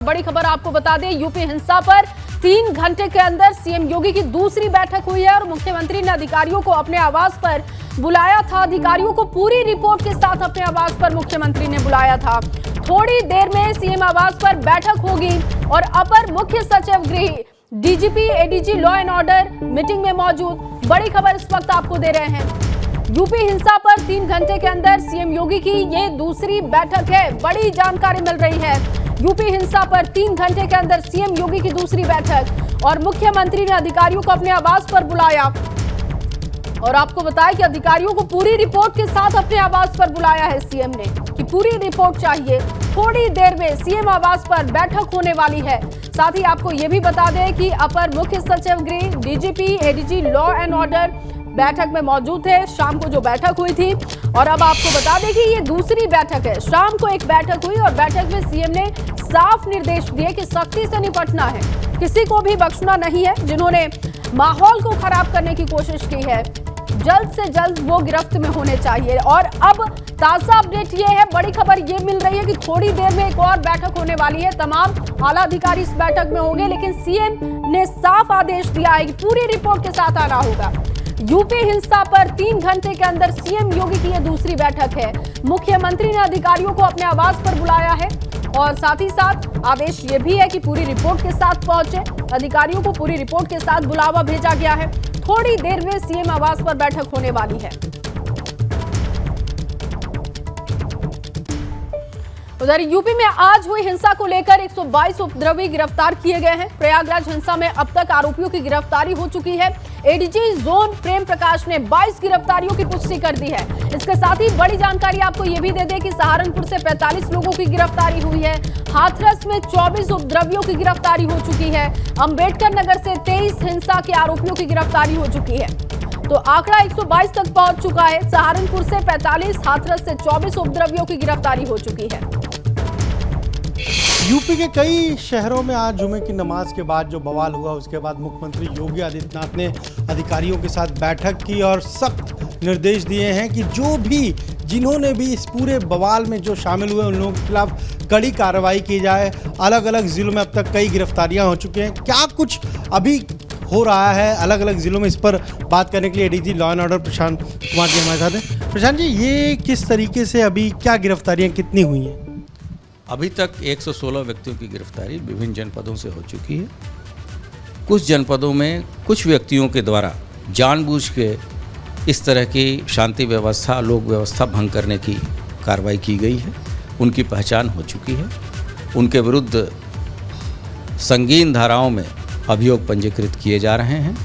बड़ी खबर आपको बता दें, यूपी हिंसा पर 3 घंटे के अंदर सीएम योगी की दूसरी बैठक हुई है और मुख्यमंत्री ने अधिकारियों को अपने आवास पर बुलाया था। अधिकारियों को पूरी रिपोर्ट के साथ अपने आवास पर मुख्यमंत्री ने बुलाया था। थोड़ी देर में सीएम आवास पर बैठक होगी और अपर मुख्य सचिव गृह DGP ADG law and order meeting में मौजूद। बड़ी खबर इस वक्त आपको दे रहे हैं, यूपी हिंसा पर 3 घंटे के अंदर सीएम योगी की ये दूसरी बैठक है। बड़ी जानकारी मिल रही है, यूपी हिंसा पर 3 घंटे के अंदर सीएम योगी की दूसरी बैठक और मुख्यमंत्री ने अधिकारियों को अपने आवास पर बुलाया और आपको बताया कि अधिकारियों को पूरी रिपोर्ट के साथ अपने आवास पर बुलाया है सीएम ने कि पूरी रिपोर्ट चाहिए। थोड़ी देर में सीएम आवास पर बैठक होने वाली है। साथ ही आपको यह भी बता दें कि अपर मुख्य सचिव गृह DGP ADG law and order बैठक में मौजूद थे। शाम को जो बैठक हुई थी और अब आपको बता दें कि ये दूसरी बैठक है। शाम को एक बैठक हुई और बैठक में सीएम ने साफ निर्देश दिए कि सख्ती से निपटना है, किसी को भी बख्शना नहीं है। जिन्होंने माहौल को खराब करने की कोशिश की है, जल्द से जल्द वो गिरफ्त में होने चाहिए। और अब ताजा अपडेट ये है, बड़ी खबर ये मिल रही है कि थोड़ी देर में एक और बैठक होने वाली है। तमाम आला अधिकारी इस बैठक में होंगे, लेकिन सीएम ने साफ आदेश दिया है कि पूरी रिपोर्ट के साथ आना होगा। यूपी हिंसा पर 3 घंटे के अंदर सीएम योगी की यह दूसरी बैठक है। मुख्यमंत्री ने अधिकारियों को अपने आवास पर बुलाया है और साथ ही साथ आदेश ये भी है कि पूरी रिपोर्ट के साथ पहुंचे। अधिकारियों को पूरी रिपोर्ट के साथ बुलावा भेजा गया है। थोड़ी देर में सीएम आवास पर बैठक होने वाली है। उधर यूपी में आज हुई हिंसा को लेकर 122 उपद्रवी गिरफ्तार किए गए हैं। प्रयागराज हिंसा में अब तक आरोपियों की गिरफ्तारी हो चुकी है। एडीजी जोन प्रेम प्रकाश ने 22 गिरफ्तारियों की पुष्टि कर दी है। इसके साथ ही बड़ी जानकारी आपको यह भी दे दें कि सहारनपुर से 45 लोगों की गिरफ्तारी हुई है। हाथरस में 24 उपद्रवियों की गिरफ्तारी हो चुकी है। अंबेडकर नगर से 23 हिंसा के आरोपियों की गिरफ्तारी हो चुकी है। तो आंकड़ा 122 तक पहुंच चुका है। सहारनपुर से 45, हाथरस से 24 उपद्रवियों की गिरफ्तारी हो चुकी है। यूपी के कई शहरों में आज जुमे की नमाज के बाद जो बवाल हुआ, उसके बाद मुख्यमंत्री योगी आदित्यनाथ ने अधिकारियों के साथ बैठक की और सख्त निर्देश दिए हैं कि जिन्होंने भी इस पूरे बवाल में जो शामिल हुए उन लोगों के खिलाफ कड़ी कार्रवाई की जाए। अलग अलग जिलों में अब तक कई गिरफ्तारियां हो चुकी हैं। क्या कुछ अभी हो रहा है अलग अलग जिलों में, इस पर बात करने के लिए ADG law and order Prashant Kumar ji हमारे साथ हैं। प्रशांत जी, ये किस तरीके से अभी क्या गिरफ्तारियां कितनी हुई हैं? अभी तक 116 व्यक्तियों की गिरफ्तारी विभिन्न जनपदों से हो चुकी है। कुछ जनपदों में कुछ व्यक्तियों के द्वारा जानबूझ के इस तरह की शांति व्यवस्था, लोक व्यवस्था भंग करने की कार्रवाई की गई है। उनकी पहचान हो चुकी है। उनके विरुद्ध संगीन धाराओं में अभियोग पंजीकृत किए जा रहे हैं।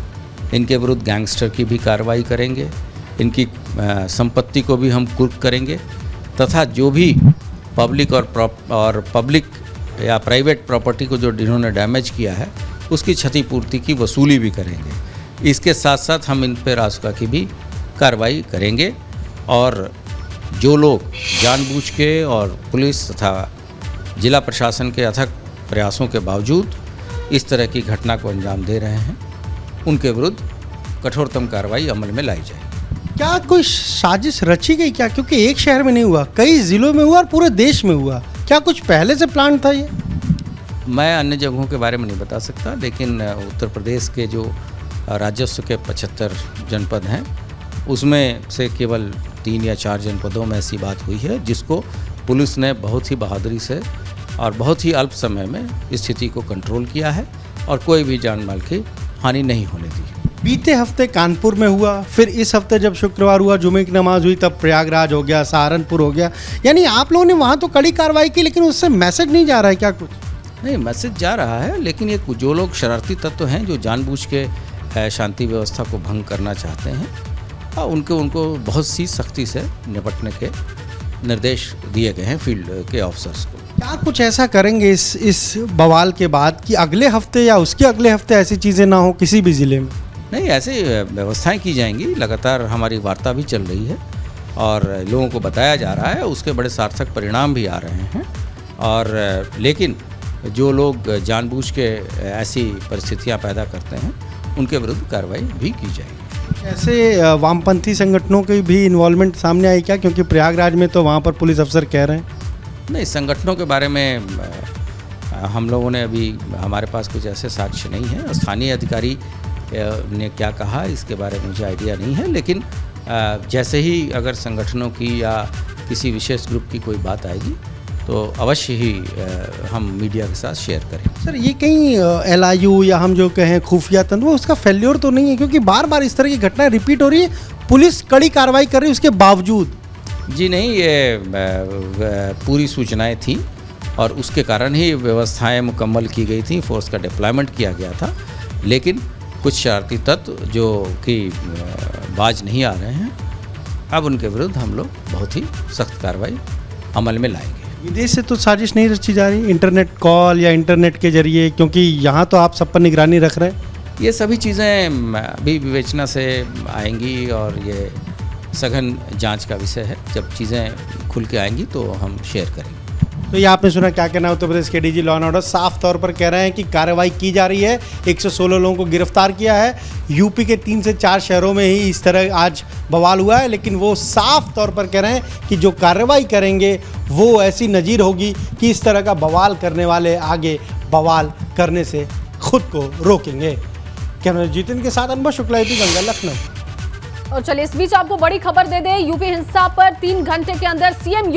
इनके विरुद्ध गैंगस्टर की भी कार्रवाई करेंगे। इनकी संपत्ति को भी हम कुर्क करेंगे तथा जो भी पब्लिक और पब्लिक या प्राइवेट प्रॉपर्टी को जो जिन्होंने डैमेज किया है उसकी क्षतिपूर्ति की वसूली भी करेंगे। इसके साथ साथ हम इन पर रासुका की भी कार्रवाई करेंगे और जो लोग जानबूझ के और पुलिस तथा जिला प्रशासन के अथक प्रयासों के बावजूद इस तरह की घटना को अंजाम दे रहे हैं, उनके विरुद्ध कठोरतम कार्रवाई अमल में लाई जाएगी। क्या कोई साजिश रची गई क्या? क्योंकि एक शहर में नहीं हुआ, कई जिलों में हुआ और पूरे देश में हुआ। क्या कुछ पहले से प्लान था ये? मैं अन्य जगहों के बारे में नहीं बता सकता, लेकिन उत्तर प्रदेश के जो राजस्व के 75 जनपद हैं उसमें से केवल 3 या 4 जनपदों में ऐसी बात हुई है जिसको पुलिस ने बहुत ही बहादुरी से और बहुत ही अल्प समय में स्थिति को कंट्रोल किया है और कोई भी जान माल की हानि नहीं होने दी। बीते हफ्ते कानपुर में हुआ, फिर इस हफ्ते जब शुक्रवार हुआ जुमे की नमाज हुई तब प्रयागराज हो गया, सहारनपुर हो गया। यानी आप लोगों ने वहाँ तो कड़ी कार्रवाई की, लेकिन उससे मैसेज नहीं जा रहा है क्या? कुछ नहीं, मैसेज जा रहा है, लेकिन ये जो लोग शरारती तत्व हैं जो जानबूझ के शांति व्यवस्था को भंग करना चाहते हैं उनको बहुत सी सख्ती से निपटने के निर्देश दिए गए हैं फील्ड के ऑफिसर्स को। क्या कुछ ऐसा करेंगे इस बवाल के बाद कि अगले हफ्ते या उसके अगले हफ्ते ऐसी चीज़ें ना हो किसी भी ज़िले में? नहीं, ऐसी व्यवस्थाएं की जाएंगी। लगातार हमारी वार्ता भी चल रही है और लोगों को बताया जा रहा है, उसके बड़े सार्थक परिणाम भी आ रहे हैं। और लेकिन जो लोग जानबूझ के ऐसी परिस्थितियां पैदा करते हैं उनके विरुद्ध कार्रवाई भी की जाएगी। ऐसे वामपंथी संगठनों की भी इन्वॉल्वमेंट सामने आई क्या? क्योंकि प्रयागराज में तो वहाँ पर पुलिस अफसर कह रहे हैं। नहीं, संगठनों के बारे में हम लोगों ने अभी, हमारे पास कुछ ऐसे साक्ष्य नहीं है। स्थानीय अधिकारी ने क्या कहा इसके बारे में मुझे आइडिया नहीं है, लेकिन जैसे ही अगर संगठनों की या किसी विशेष ग्रुप की कोई बात आएगी तो अवश्य ही हम मीडिया के साथ शेयर करें। सर, ये कहीं LIU या हम जो कहें खुफिया तंत्र, उसका फेल्योर तो नहीं है? क्योंकि बार बार इस तरह की घटनाएं रिपीट हो रही है, पुलिस कड़ी कार्रवाई कर रही है उसके बावजूद। जी नहीं, ये पूरी सूचनाएं थी और उसके कारण ही व्यवस्थाएं मुकम्मल की गई थी, फोर्स का डिप्लॉयमेंट किया गया था। लेकिन कुछ शरारती तत्व जो कि बाज नहीं आ रहे हैं, अब उनके विरुद्ध हम लोग बहुत ही सख्त कार्रवाई अमल में लाएंगे। विदेश से तो साजिश नहीं रची जा रही, इंटरनेट कॉल या इंटरनेट के जरिए, क्योंकि यहाँ तो आप सब पर निगरानी रख रहे हैं। ये सभी चीज़ें अभी विवेचना से आएंगी और ये सघन जांच का विषय है। जब चीज़ें खुल के आएंगी तो हम शेयर करेंगे। तो ये आपने सुना, क्या कहना है उत्तर प्रदेश के DG लॉ एंड ऑर्डर साफ तौर पर कह रहे हैं कि कार्रवाई की जा रही है। 116 लोगों को गिरफ्तार किया है। यूपी के 3 से 4 शहरों में ही इस तरह आज बवाल हुआ है, लेकिन वो साफ तौर पर कह रहे हैं कि जो कार्रवाई करेंगे वो ऐसी नज़ीर होगी कि इस तरह का बवाल करने वाले आगे बवाल करने से खुद को रोकेंगे। कैमरा जितिन के साथ अनुभव शुक्ला, गंगा, लखनऊ। और चलिए इस बीच आपको बड़ी खबर दे दें, यूपी हिंसा पर 3 घंटे के अंदर सीएम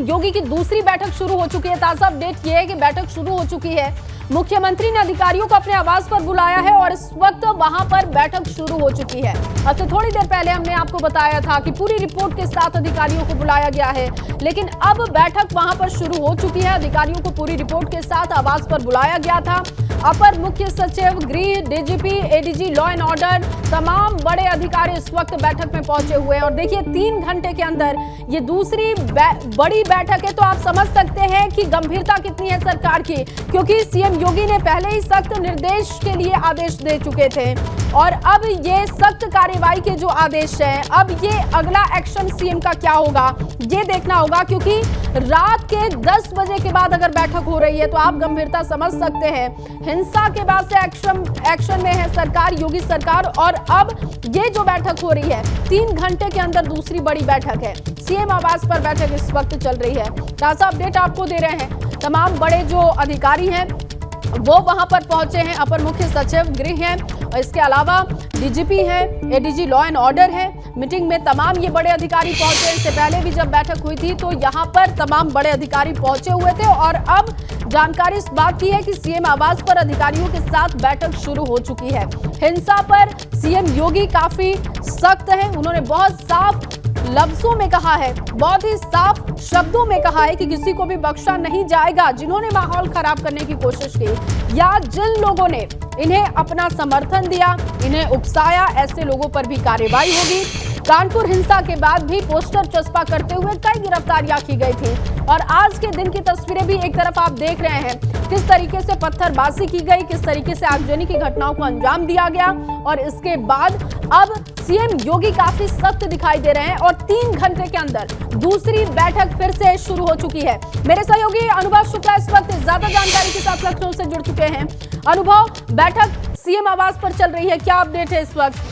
योगी की दूसरी बैठक शुरू हो चुकी है। ताजा अपडेट ये है कि बैठक शुरू हो चुकी है। मुख्यमंत्री ने अधिकारियों को अपने आवास पर बुलाया है और इस वक्त वहां पर बैठक शुरू हो चुकी है। अब से थोड़ी देर पहले हमने आपको बताया था कि पूरी रिपोर्ट के साथ अधिकारियों को बुलाया गया है, लेकिन अब बैठक वहां पर शुरू हो चुकी है। अधिकारियों को पूरी रिपोर्ट के साथ आवास पर बुलाया गया था। अपर मुख्य सचिव गृह, DGP, ADG law and order, तमाम बड़े अधिकारी इस वक्त बैठक में पहुंचे हुए हैं। और देखिए 3 घंटे के अंदर ये दूसरी बड़ी बैठक है, तो आप समझ सकते हैं कि गंभीरता कितनी है सरकार की, क्योंकि सीएम योगी ने पहले ही सख्त निर्देश के लिए आदेश दे चुके थे और अब ये सख्त कार्यवाही के जो आदेश हैं, अब ये अगला एक्शन सीएम का क्या होगा ये देखना होगा, क्योंकि रात के 10 बजे के बाद अगर बैठक हो रही है तो आप गंभीरता समझ सकते हैं। हिंसा के बाद से एक्शन में है सरकार, योगी सरकार, और अब ये जो बैठक हो रही है 3 घंटे के अंदर दूसरी बड़ी बैठक है। सीएम आवास पर बैठक इस वक्त चल रही है। ताजा अपडेट आपको दे रहे हैं। तमाम बड़े जो अधिकारी हैं वो वहां पर पहुंचे हैं। अपर मुख्य सचिव गृह हैं और इसके अलावा DGP है, ADG लॉ एंड ऑर्डर है। मीटिंग में तमाम ये बड़े अधिकारी पहुंचे। इससे पहले भी जब बैठक हुई थी तो यहां पर तमाम बड़े अधिकारी पहुंचे हुए थे और अब जानकारी इस बात की है कि सीएम आवास पर अधिकारियों के साथ बैठक शुरू हो चुकी है। हिंसा पर सीएम योगी काफी सख्त हैं। उन्होंने बहुत साफ लफ्जों में कहा है, बहुत ही साफ शब्दों में कहा है कि किसी को भी बख्शा नहीं जाएगा जिन्होंने माहौल खराब करने की कोशिश की या जिन लोगों ने इन्हें अपना समर्थन दिया, इन्हें उकसाया, ऐसे लोगों पर भी कार्रवाई होगी। कानपुर हिंसा के बाद भी पोस्टर चस्पा करते हुए कई गिरफ्तारियां की गई थी और आज के दिन की तस्वीरें भी एक तरफ आप देख रहे हैं किस तरीके से पत्थरबाजी की गई, किस तरीके से आगजनी की घटनाओं को अंजाम दिया गया। और इसके बाद अब सीएम योगी काफी सख्त दिखाई दे रहे हैं और 3 घंटे के अंदर दूसरी बैठक फिर से शुरू हो चुकी है। मेरे सहयोगी अनुभव शुक्ला इस वक्त ज्यादा जानकारी के साथ लखनऊ से जुड़ चुके हैं। अनुभव, बैठक सीएम आवास पर चल रही है, क्या अपडेट है इस वक्त?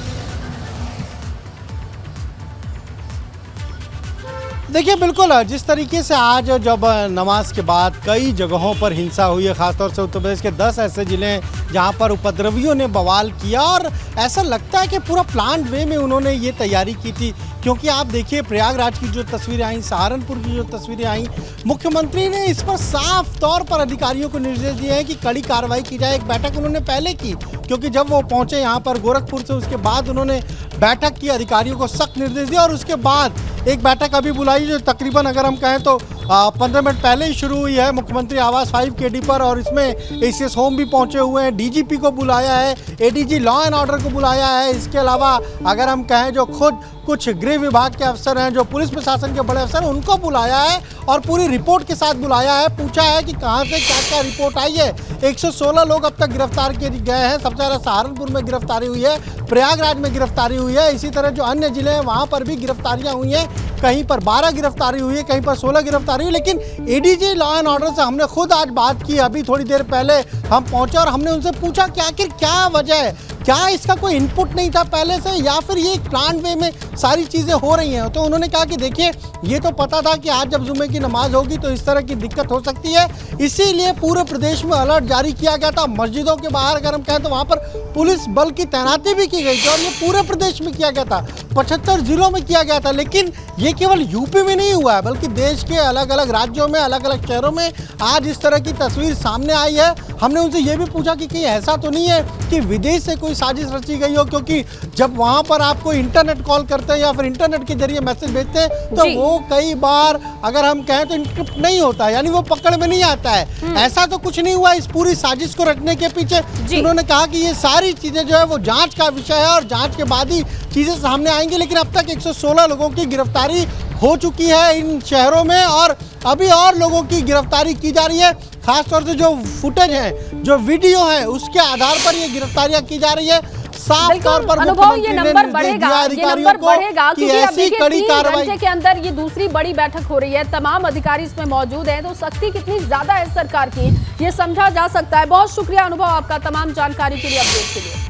देखिए, बिल्कुल जिस तरीके से आज जब नमाज के बाद कई जगहों पर हिंसा हुई है, खासतौर से उत्तर प्रदेश के 10 ऐसे जिले हैं जहां पर उपद्रवियों ने बवाल किया और ऐसा लगता है कि पूरा प्लान वे में उन्होंने ये तैयारी की थी। क्योंकि आप देखिए प्रयागराज की जो तस्वीरें आई, सहारनपुर की जो तस्वीरें आई, मुख्यमंत्री ने इस पर साफ तौर पर अधिकारियों को निर्देश दिए हैं कि कड़ी कार्रवाई की जाए। एक बैठक उन्होंने पहले की, क्योंकि जब वो पहुंचे यहाँ पर गोरखपुर से, उसके बाद उन्होंने बैठक की, अधिकारियों को सख्त निर्देश दिया और उसके बाद एक बैठक अभी बुलाई जो तकरीबन अगर हम कहें तो 15 मिनट पहले ही शुरू हुई है मुख्यमंत्री आवास 5KD पर। और इसमें ACS होम भी पहुंचे हुए हैं, DGP को बुलाया है, ADG लॉ एंड ऑर्डर को बुलाया है। इसके अलावा अगर हम कहें जो खुद कुछ गृह विभाग के अफसर हैं, जो पुलिस प्रशासन के बड़े अफसर हैं, उनको बुलाया है और पूरी रिपोर्ट के साथ बुलाया है। पूछा है कि कहाँ से क्या क्या रिपोर्ट आई है। 116 लोग अब तक गिरफ्तार किए गए हैं। सबसे ज़्यादा सहारनपुर में गिरफ्तारी हुई है, प्रयागराज में गिरफ्तारी हुई है। इसी तरह जो अन्य जिले हैं वहाँ पर भी गिरफ्तारियाँ हुई हैं। कहीं पर 12 गिरफ्तारी हुई है, कहीं पर 16 गिरफ्तारी हुई। लेकिन ADG लॉ एंड ऑर्डर से हमने खुद आज बात की, अभी थोड़ी देर पहले हम पहुंचे और हमने उनसे पूछा कि आखिर क्या वजह है, क्या इसका कोई इनपुट नहीं था पहले से, या फिर ये प्लान वे में सारी चीज़ें हो रही हैं? तो उन्होंने कहा कि देखिए, ये तो पता था कि आज जब जुम्मे की नमाज होगी तो इस तरह की दिक्कत हो सकती है, इसीलिए पूरे प्रदेश में अलर्ट जारी किया गया था। मस्जिदों के बाहर अगर हम कहें तो वहाँ पर पुलिस बल की तैनाती भी की गई थी, और ये पूरे प्रदेश में किया गया था, 75 जिलों में किया गया था। लेकिन ये केवल यूपी में नहीं हुआ है, बल्कि देश के अलग अलग राज्यों में, अलग अलग शहरों में आज इस तरह की तस्वीर सामने आई है। हमने उनसे ये भी पूछा कि ऐसा तो नहीं है कि विदेश से कोई साजिश रची गई हो, क्योंकि जब वहाँ पर आपको इंटरनेट कॉल करते हैं या फिर इंटरनेट के जरिए मैसेज भेजते हैं तो वो कई बार अगर हम कहें तो इनक्रिप्ट नहीं होता है, यानी वो पकड़ में नहीं आता है। ऐसा तो कुछ नहीं हुआ इस पूरी साजिश को रखने के पीछे। उन्होंने कहा कि ये सारी चीज़ें जो है वो जांच का विषय है और जांच के बाद ही चीज़ें सामने आएंगी। लेकिन अब तक 116 लोगों की गिरफ्तारी हो चुकी है इन शहरों में, और अभी और लोगों की गिरफ्तारी की जा रही है। खासतौर से जो फुटेज है, जो वीडियो है, उसके आधार पर ये गिरफ्तारियां की जा रही है। साफ तौर पर अनुभव ये नंबर बढ़ेगा, क्योंकि अब देखिए 3 घंटे के अंदर ये दूसरी बड़ी बैठक हो रही है, तमाम अधिकारी इसमें मौजूद हैं, तो सख्ती कितनी ज्यादा है सरकार की ये समझा जा सकता है। बहुत शुक्रिया अनुभव आपका तमाम जानकारी के लिए, अपडेट के लिए।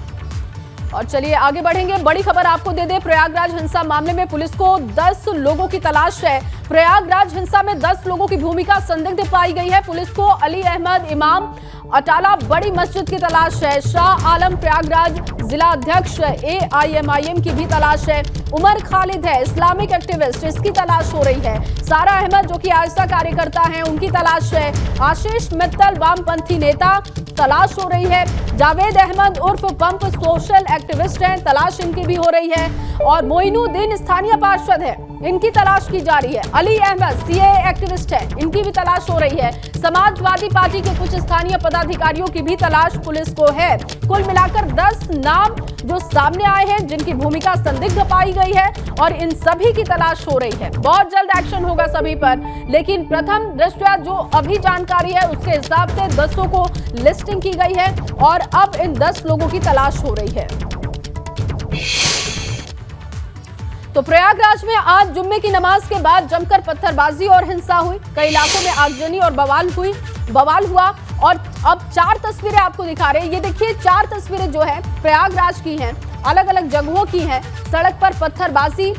और चलिए आगे बढ़ेंगे, बड़ी खबर आपको दे दे। प्रयागराज हिंसा मामले में पुलिस को 10 लोगों की तलाश है। प्रयागराज हिंसा में 10 लोगों की भूमिका संदिग्ध पाई गई है। पुलिस को अली अहमद इमाम अटाला बड़ी मस्जिद की तलाश है। शाह आलम प्रयागराज जिला अध्यक्ष AIMIM की भी तलाश है। उमर खालिद है इस्लामिक एक्टिविस्ट, इसकी तलाश हो रही है। सारा अहमद जो कि आस्था कार्यकर्ता हैं, उनकी तलाश है। आशीष मित्तल वामपंथी नेता, तलाश हो रही है। जावेद अहमद उर्फ पंप सोशल एक्टिविस्ट हैं, तलाश इनकी भी हो रही है। और मोइनुद्दीन स्थानीय पार्षद है, इनकी तलाश की जा रही है। अली अहमद CAA एक्टिविस्ट है, इनकी भी तलाश हो रही है। समाजवादी पार्टी के कुछ स्थानीय पदाधिकारियों की भी तलाश पुलिस को है। कुल मिलाकर 10 नाम जो सामने आए हैं जिनकी भूमिका संदिग्ध पाई गई है, और इन सभी की तलाश हो रही है। बहुत जल्द एक्शन होगा सभी पर, लेकिन प्रथम दृष्टया जो अभी जानकारी है उसके हिसाब से 10 को लिस्टिंग की गई है, और अब इन 10 लोगों की तलाश हो रही है। तो प्रयागराज में आज जुम्मे की नमाज के बाद जमकर पत्थरबाजी और हिंसा हुई। कई इलाकों में आगजनी और बवाल हुआ। और अब 4 तस्वीरें आपको दिखा रहे हैं। ये देखिए 4 तस्वीरें जो है प्रयागराज की हैं, अलग अलग जगहों की हैं। सड़क पर पत्थरबाजी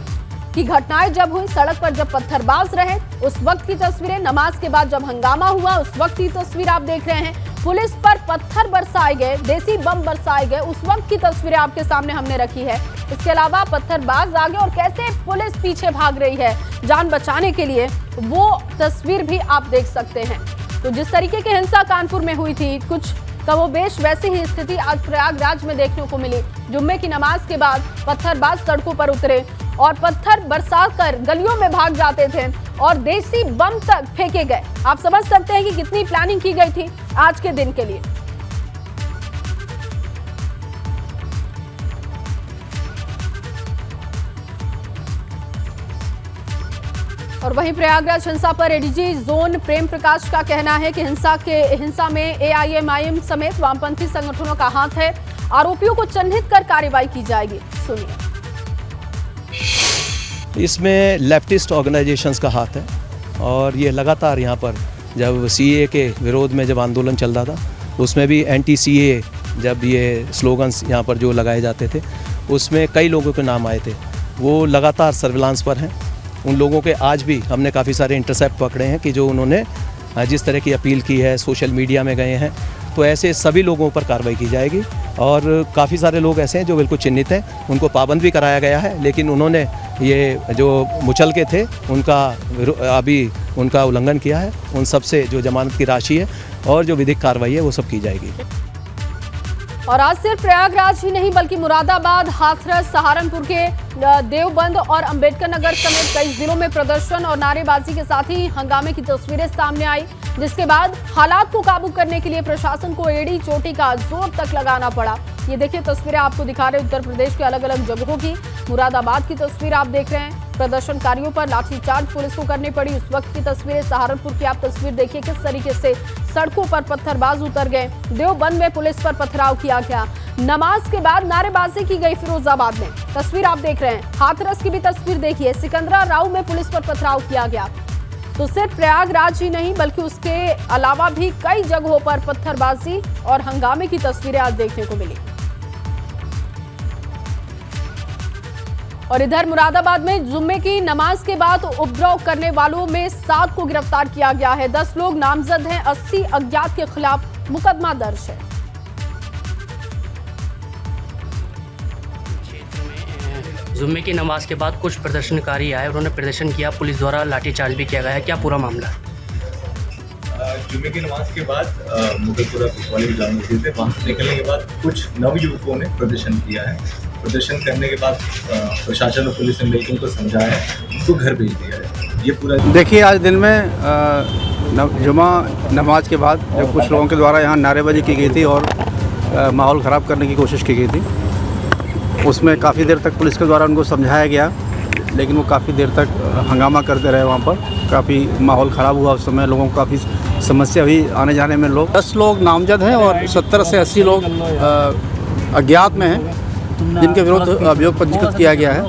की घटनाएं जब हुई, सड़क पर जब पत्थरबाज रहे उस वक्त की तस्वीरें, नमाज के बाद जब हंगामा हुआ उस वक्त की तस्वीर आप देख रहे हैं। पुलिस पर पत्थर बरसाए गए, देसी बम बरसाए गए, उस वक्त की तस्वीरें आपके सामने हमने रखी है। इसके अलावा पत्थरबाज आगे और कैसे पुलिस पीछे भाग रही है जान बचाने के लिए, वो तस्वीर भी आप देख सकते हैं। तो जिस तरीके की हिंसा कानपुर में हुई थी, कुछ कमोबेश वैसी ही स्थिति आज प्रयागराज में देखने को मिली। जुम्मे की नमाज के बाद पत्थरबाज सड़कों पर उतरे और पत्थर बरसाकर गलियों में भाग जाते थे और देसी बम तक फेंके गए। आप समझ सकते हैं कि कितनी प्लानिंग की गई थी आज के दिन के लिए। और वहीं प्रयागराज हिंसा पर ADG जोन प्रेम प्रकाश का कहना है कि हिंसा में AIMIM समेत वामपंथी संगठनों का हाथ है। आरोपियों को चिन्हित कर कार्रवाई की जाएगी। सुनिए। इसमें लेफ्टिस्ट ऑर्गेनाइजेशंस का हाथ है, और ये लगातार यहाँ पर जब CAA के विरोध में जब आंदोलन चल रहा था, उसमें भी एंटी CAA जब ये स्लोगन्स यहाँ पर जो लगाए जाते थे, उसमें कई लोगों के नाम आए थे। वो लगातार सर्विलांस पर हैं। उन लोगों के आज भी हमने काफ़ी सारे इंटरसेप्ट पकड़े हैं कि जो उन्होंने जिस तरह की अपील की है, सोशल मीडिया में गए हैं। तो ऐसे सभी लोगों पर कार्रवाई की जाएगी। और काफ़ी सारे लोग ऐसे हैं जो बिल्कुल चिन्हित हैं, उनको पाबंद भी कराया गया है, लेकिन उन्होंने ये जो मुचल के थे उनका उल्लंघन किया है। उन सब से जो जमानत की राशि है और जो विधिक कार्रवाई है वो सब की जाएगी। और आज सिर्फ प्रयागराज ही नहीं बल्कि मुरादाबाद, हाथरस, सहारनपुर के देवबंद और अंबेडकर नगर समेत कई जिलों में प्रदर्शन और नारेबाजी के साथ ही हंगामे की तस्वीरें सामने आई, जिसके बाद हालात को काबू करने के लिए प्रशासन को एड़ी चोटी का जोर तक लगाना पड़ा। ये देखिए तस्वीरें आपको दिखा रहे उत्तर प्रदेश के अलग अलग जगहों की। मुरादाबाद की तस्वीर आप देख रहे हैं, प्रदर्शनकारियों पर लाठीचार्ज पुलिस को करनी पड़ी उस वक्त की तस्वीरें। सहारनपुर की आप तस्वीर देखिए किस तरीके से सड़कों पर पत्थरबाज उतर गए। देवबंद में पुलिस पर पथराव किया गया। नमाज के बाद नारेबाजी की गई फिरोजाबाद में, तस्वीर आप देख रहे हैं। हाथरस की भी तस्वीर देखिए, सिकंदरा राव में पुलिस पर पथराव किया गया। तो सिर्फ प्रयागराज ही नहीं बल्कि उसके अलावा भी कई जगहों पर पत्थरबाजी और हंगामे की तस्वीरें आज देखने को मिली। और इधर मुरादाबाद में जुम्मे की नमाज के बाद उपद्रव करने वालों में 7 को गिरफ्तार किया गया है। 10 लोग नामजद हैं, 80 अज्ञात के खिलाफ मुकदमा दर्ज है। जुम्मे की नमाज के बाद कुछ प्रदर्शनकारी आए, उन्होंने प्रदर्शन किया, पुलिस द्वारा लाठीचार्ज भी किया गया है। क्या पूरा मामला है? जुम्मे की नमाज के बाद मुगलपुरा पुलिस जाम मस्जिद से वहाँ से निकलने के बाद कुछ नवयुवकों ने प्रदर्शन किया है। प्रदर्शन करने के बाद प्रशासन और पुलिस ने मिलकर उनको समझाया है, उनको घर भेज दिया है। ये पूरा देखिए, आज दिन में जुमा नमाज के बाद जब कुछ लोगों के द्वारा यहाँ नारेबाजी की गई थी और माहौल ख़राब करने की कोशिश की गई थी, उसमें काफ़ी देर तक पुलिस के द्वारा उनको समझाया गया, लेकिन वो काफ़ी देर तक हंगामा करते रहे। वहाँ पर काफ़ी माहौल ख़राब हुआ। उस समय लोगों को काफ़ी समस्या हुई आने जाने में। 10 लोग नामजद हैं और 70 से 80 लोग अज्ञात में हैं, जिनके विरुद्ध अभियोग पंजीकृत किया गया है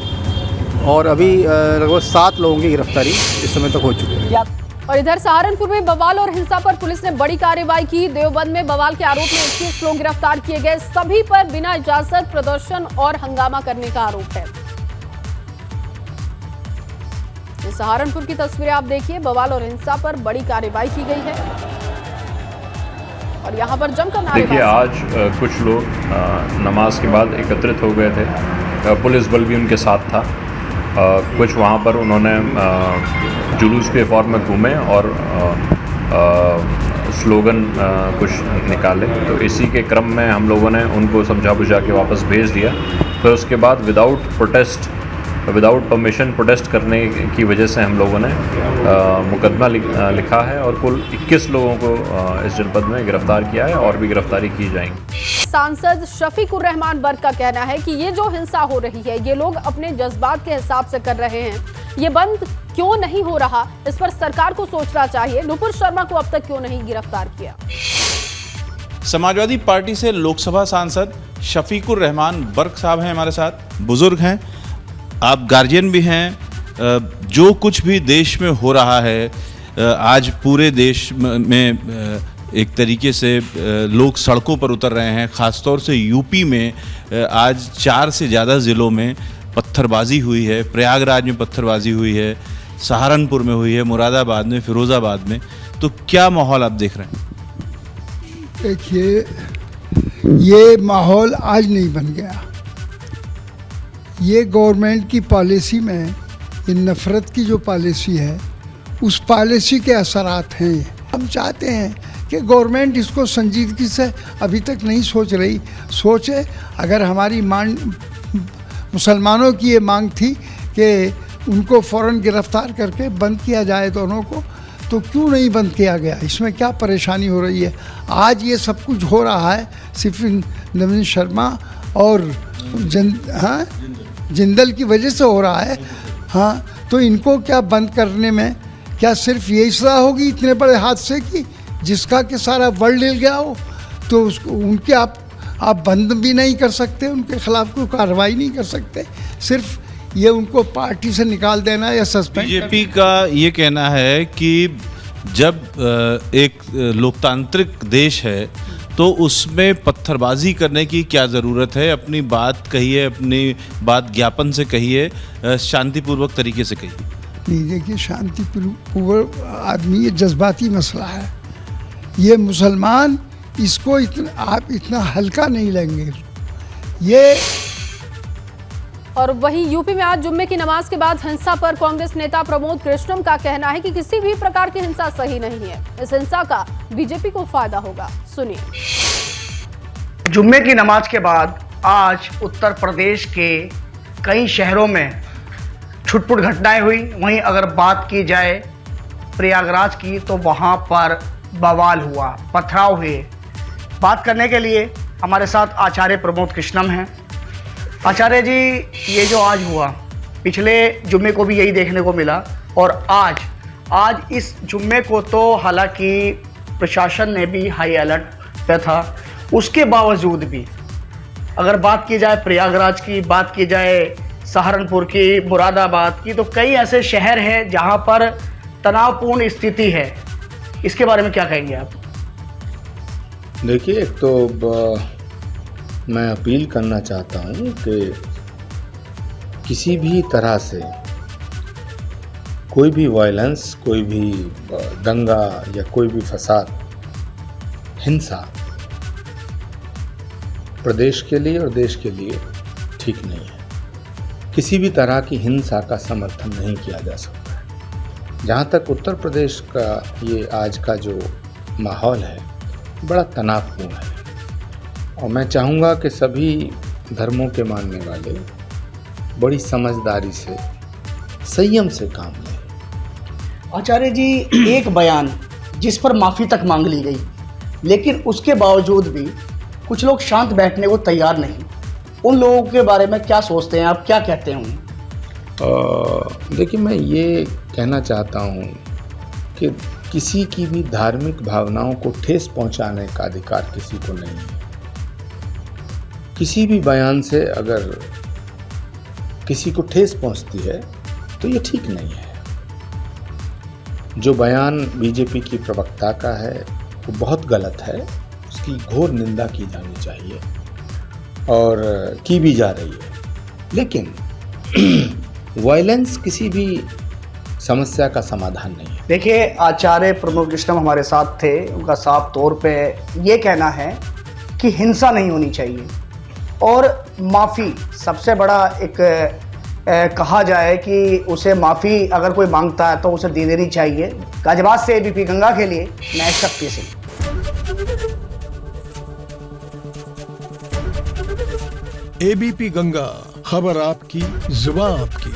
और अभी लगभग 7 लोगों की गिरफ्तारी इस समय तक हो चुकी है। और इधर सहारनपुर में बवाल और हिंसा पर पुलिस ने बड़ी कार्रवाई की। देवबंद में बवाल के आरोप में 21 लोग गिरफ्तार किए गए। सभी पर बिना इजाजत प्रदर्शन और हंगामा करने का आरोप है। ये सहारनपुर की तस्वीरें आप देखिए। बवाल और हिंसा पर बड़ी कार्रवाई की गई है और यहाँ पर जमकर नारेबाजी। देखिए, आज कुछ लोग नमाज के बाद एकत्रित हो गए थे, पुलिस बल भी उनके साथ था। कुछ वहाँ पर उन्होंने जुलूस के फॉर्म में घूमे और स्लोगन कुछ निकाले, तो इसी के क्रम में हम लोगों ने उनको समझा बुझा के वापस भेज दिया। फिर उसके बाद विदाउट परमिशन प्रोटेस्ट करने की वजह से हम लोगों ने मुकदमा लिखा है और कुल 21 लोगों को इस जनपद में गिरफ्तार किया है और भी गिरफ्तारी की जाएंगी। सांसद शफीकुर रहमान बर्क का कहना है कि ये जो हिंसा हो रही है, ये लोग अपने जज्बात के हिसाब से कर रहे हैं। ये बंद क्यों नहीं हो रहा, इस पर सरकार को सोचना चाहिए। नुपुर शर्मा को अब तक क्यों नहीं गिरफ्तार किया? समाजवादी पार्टी से लोकसभा सांसद शफीकुर रहमान बर्क साहब हैं हमारे साथ। बुजुर्ग हैं, आप गार्जियन भी हैं। जो कुछ भी देश में हो रहा है, आज पूरे देश में एक तरीके से लोग सड़कों पर उतर रहे हैं। ख़ासतौर से यूपी में आज 4 से ज़्यादा ज़िलों में पत्थरबाजी हुई है। प्रयागराज में पत्थरबाजी हुई है, सहारनपुर में हुई है, मुरादाबाद में, फिरोज़ाबाद में। तो क्या माहौल आप देख रहे हैं? देखिए, ये माहौल आज नहीं बन गया। ये गवर्नमेंट की पॉलिसी में ये नफ़रत की जो पॉलिसी है, उस पॉलिसी के असरात हैं। हम चाहते हैं कि गवर्नमेंट इसको संजीदगी से अभी तक नहीं सोच रही। सोचे, अगर हमारी मांग, मुसलमानों की ये मांग थी कि उनको फ़ौरन गिरफ्तार करके बंद किया जाए दोनों को, तो क्यों नहीं बंद किया गया? इसमें क्या परेशानी हो रही है? आज ये सब कुछ हो रहा है सिर्फ नवीन शर्मा और जिंदल की वजह से हो रहा है। हाँ, तो इनको क्या बंद करने में क्या सिर्फ यही सलाह होगी इतने बड़े हादसे की, जिसका कि सारा वर्ल्ड हिल गया हो? तो उसको उनके आप बंद भी नहीं कर सकते, उनके खिलाफ कोई कार्रवाई नहीं कर सकते। सिर्फ ये उनको पार्टी से निकाल देना या सस्पेंड। बीजेपी का ये कहना है कि जब एक लोकतांत्रिक देश है तो उसमें पत्थरबाजी करने की क्या ज़रूरत है? अपनी बात कहिए, अपनी बात ज्ञापन से कहिए, शांतिपूर्वक तरीके से कहिए। नहीं, देखिए, शांतिपूर्वक आदमी, ये जज्बाती मसला है। ये मुसलमान इसको आप इतना हल्का नहीं लेंगे ये। और वहीं यूपी में आज जुम्मे की नमाज के बाद हिंसा पर कांग्रेस नेता प्रमोद कृष्णम का कहना है कि किसी भी प्रकार की हिंसा सही नहीं है। इस हिंसा का बीजेपी को फायदा होगा। सुनिए। जुम्मे की नमाज के बाद आज उत्तर प्रदेश के कई शहरों में छुटपुट घटनाएं हुई। वहीं अगर बात की जाए प्रयागराज की, तो वहां पर बवाल हुआ, पथराव हुए। बात करने के लिए हमारे साथ आचार्य प्रमोद कृष्णम हैं। आचार्य जी, ये जो आज हुआ, पिछले जुम्मे को भी यही देखने को मिला और आज इस जुम्मे को तो हालांकि प्रशासन ने भी हाई अलर्ट पे था, उसके बावजूद भी अगर बात की जाए प्रयागराज की, बात की जाए सहारनपुर की, मुरादाबाद की, तो कई ऐसे शहर हैं जहां पर तनावपूर्ण स्थिति है। इसके बारे में क्या कहेंगे आप? देखिए, एक तो मैं अपील करना चाहता हूँ कि किसी भी तरह से कोई भी वायलेंस, कोई भी दंगा या कोई भी फसाद, हिंसा प्रदेश के लिए और देश के लिए ठीक नहीं है। किसी भी तरह की हिंसा का समर्थन नहीं किया जा सकता है। जहाँ तक उत्तर प्रदेश का ये आज का जो माहौल है बड़ा तनावपूर्ण है और मैं चाहूँगा कि सभी धर्मों के मानने वाले बड़ी समझदारी से, संयम से काम लें। आचार्य जी, एक बयान जिस पर माफ़ी तक मांग ली गई, लेकिन उसके बावजूद भी कुछ लोग शांत बैठने को तैयार नहीं। उन लोगों के बारे में क्या सोचते हैं आप, क्या कहते हैं उन्हें? देखिए, मैं ये कहना चाहता हूँ कि किसी की भी धार्मिक भावनाओं को ठेस पहुँचाने का अधिकार किसी को नहीं है। किसी भी बयान से अगर किसी को ठेस पहुँचती है तो ये ठीक नहीं है। जो बयान बीजेपी की प्रवक्ता का है वो बहुत गलत है, उसकी घोर निंदा की जानी चाहिए और की भी जा रही है। लेकिन वायलेंस किसी भी समस्या का समाधान नहीं है। देखिए, आचार्य प्रमोद कृष्णम हमारे साथ थे। उनका साफ तौर पे ये कहना है कि हिंसा नहीं होनी चाहिए और माफ़ी सबसे बड़ा एक कहा जाए कि उसे माफ़ी अगर कोई मांगता है तो उसे दे देनी चाहिए। गाजियाबाद से एबीपी गंगा के लिए मैं शक्ति सिंह। एबीपी गंगा, खबर आपकी, जुबान आपकी।